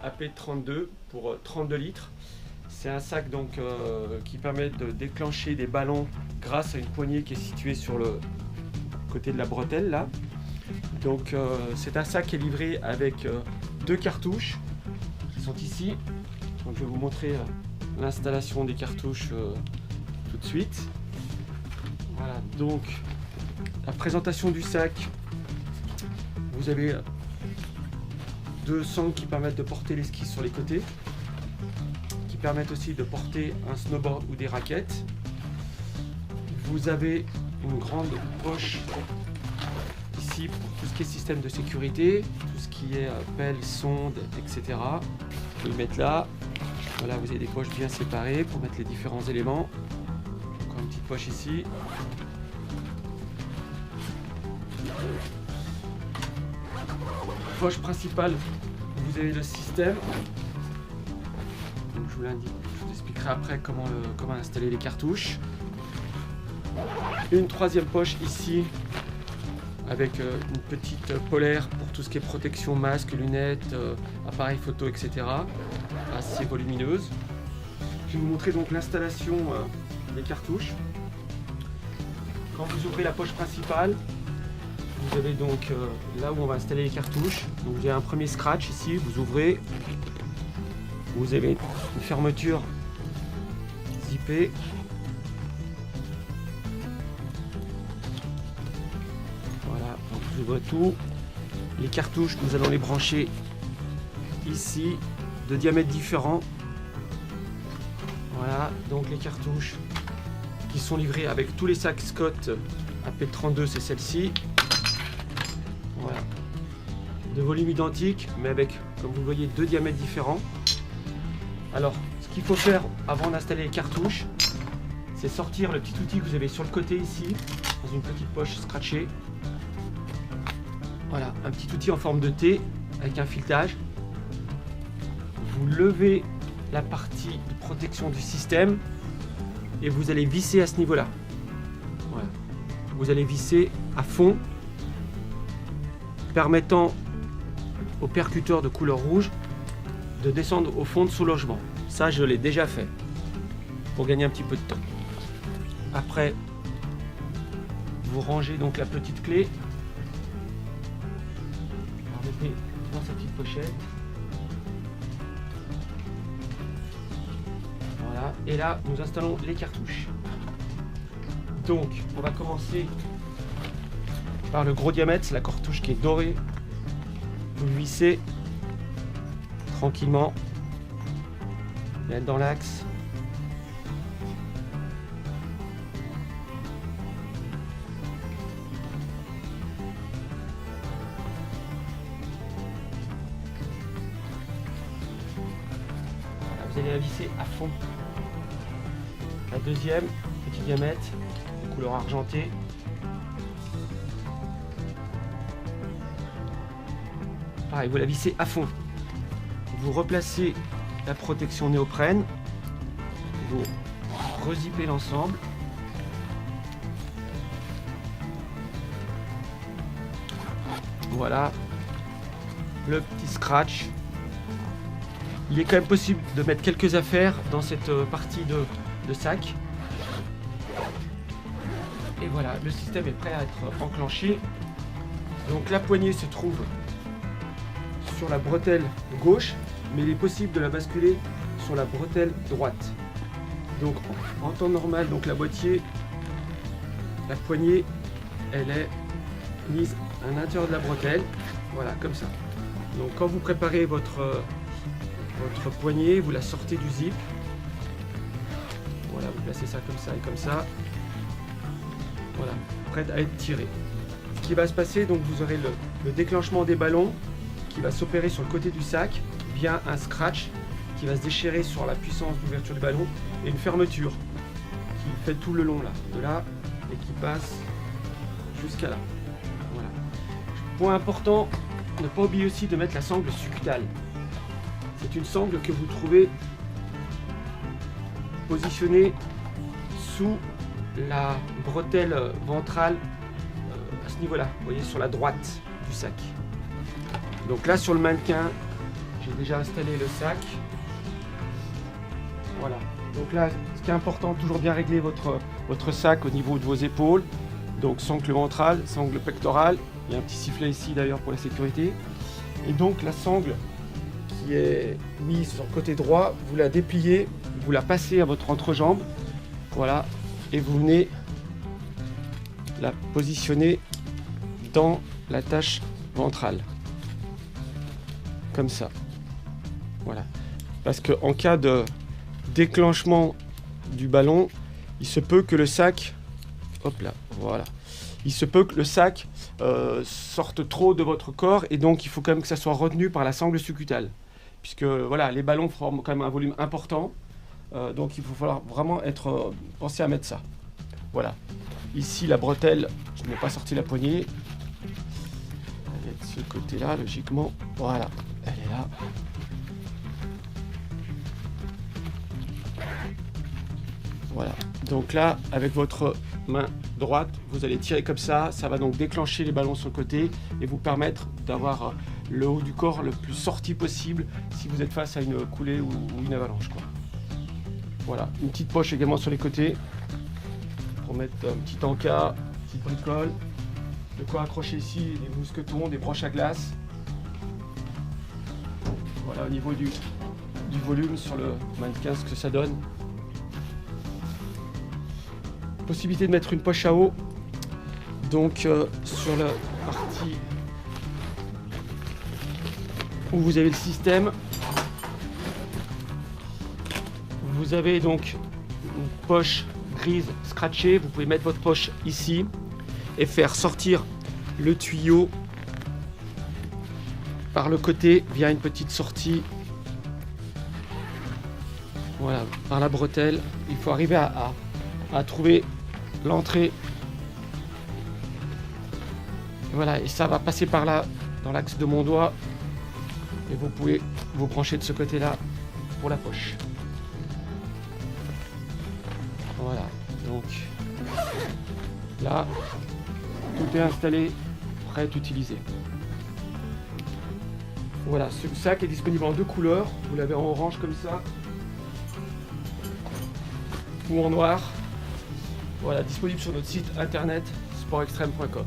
AP32 pour 32 litres. C'est un sac donc, qui permet de déclencher des ballons grâce à une poignée qui est située sur le côté de la bretelle là. Donc c'est un sac qui est livré avec 2 cartouches qui sont ici. Donc, je vais vous montrer l'installation des cartouches tout de suite. Voilà, donc la présentation du sac. Vous avez 2 sangles qui permettent de porter les skis sur les côtés, qui permettent aussi de porter un snowboard ou des raquettes. Vous avez une grande poche ici pour tout ce qui est système de sécurité, tout ce qui est pelle, sonde, etc. Vous pouvez le mettre là. Voilà, vous avez des poches bien séparées pour mettre les différents éléments. Encore une petite poche ici. Poche principale, vous avez le système. Donc, je vous expliquerai après comment installer les cartouches. Une troisième poche ici avec une petite polaire pour tout ce qui est protection, masque, lunettes, appareil photo, etc. Assez volumineuse. Je vais vous montrer donc l'installation des cartouches. Quand vous ouvrez la poche principale, vous avez donc là où on va installer les cartouches. Donc vous avez un premier scratch ici, vous ouvrez. Vous avez une fermeture zippée. Voilà, donc vous ouvrez tout. Les cartouches, nous allons les brancher ici, de diamètres différents. Voilà, donc les cartouches qui sont livrées avec tous les sacs Scott AP32, c'est celle-ci. Voilà, de volume identique, mais avec, comme vous le voyez, 2 diamètres différents. Alors, ce qu'il faut faire avant d'installer les cartouches, c'est sortir le petit outil que vous avez sur le côté ici, dans une petite poche scratchée. Voilà, un petit outil en forme de T, avec un filetage. Vous levez la partie de protection du système et vous allez visser à ce niveau-là. Voilà. Vous allez visser à fond, permettant au percuteur de couleur rouge de descendre au fond de son logement. Ça, je l'ai déjà fait pour gagner un petit peu de temps. Après, vous rangez donc la petite clé. La remettez dans sa petite pochette. Voilà. Et là, nous installons les cartouches. Donc, on va commencer par le gros diamètre, c'est la cartouche qui est dorée. Vous le vissez tranquillement, mettre dans l'axe. Voilà, vous allez la visser à fond. La deuxième, petit diamètre, de couleur argentée. Pareil, vous la vissez à fond. Vous replacez la protection néoprène. Vous rezippez l'ensemble. Voilà. Le petit scratch. Il est quand même possible de mettre quelques affaires dans cette partie de sac. Et voilà, le système est prêt à être enclenché. Donc la poignée se trouve sur la bretelle gauche, mais il est possible de la basculer sur la bretelle droite. Donc en temps normal, donc la poignée, elle est mise à l'intérieur de la bretelle, voilà, comme ça. Donc quand vous préparez votre poignée, vous la sortez du zip. Voilà, vous placez ça comme ça et comme ça. Voilà, prête à être tirée. Ce qui va se passer, donc vous aurez le déclenchement des ballons qui va s'opérer sur le côté du sac via un scratch qui va se déchirer sur la puissance d'ouverture du ballon et une fermeture qui fait tout le long là, de là et qui passe jusqu'à là. Voilà. Point important, ne pas oublier aussi de mettre la sangle suctale. C'est une sangle que vous trouvez positionnée sous la bretelle ventrale à ce niveau-là, vous voyez, sur la droite du sac. Donc là, sur le mannequin, J'ai déjà installé le sac. Voilà. Donc là, ce qui est important, toujours bien régler votre sac au niveau de vos épaules. Donc sangle ventrale, sangle pectorale. Il y a un petit sifflet ici d'ailleurs pour la sécurité. Et donc la sangle qui est mise sur le côté droit, vous la dépliez, vous la passez à votre entrejambe. Voilà. Et vous venez la positionner dans la tâche ventrale. Comme ça. Voilà. Parce qu'en cas de déclenchement du ballon, il se peut que le sac, hop là, voilà, il se peut que le sac sorte trop de votre corps et donc il faut quand même que ça soit retenu par la sangle subcutale, puisque voilà, les ballons forment quand même un volume important, donc il faut falloir vraiment penser à mettre ça. Voilà. Ici la bretelle, je n'ai pas sorti la poignée. Elle est de ce côté-là, logiquement. Voilà, elle est là. Voilà, donc là, avec votre main droite, vous allez tirer comme ça va donc déclencher les ballons sur le côté et vous permettre d'avoir le haut du corps le plus sorti possible si vous êtes face à une coulée ou une avalanche, quoi. Voilà, une petite poche également sur les côtés pour mettre un petit encas, une petite bricole, de quoi accrocher ici des mousquetons, des broches à glace. Voilà, au niveau du volume sur le mannequin, ce que ça donne. Possibilité de mettre une poche à eau, donc sur la partie où vous avez le système, vous avez donc une poche grise scratchée. Vous pouvez mettre votre poche ici et faire sortir le tuyau par le côté via une petite sortie. Voilà, par la bretelle. Il faut arriver à trouver l'entrée. Voilà, et ça va passer par là, dans l'axe de mon doigt. Et vous pouvez vous brancher de ce côté-là pour la poche. Voilà, donc là, tout est installé, prêt à être utilisé. Voilà, ce sac est disponible en deux couleurs. Vous l'avez en orange comme ça, ou en noir. Voilà, disponible sur notre site internet sportextreme.com.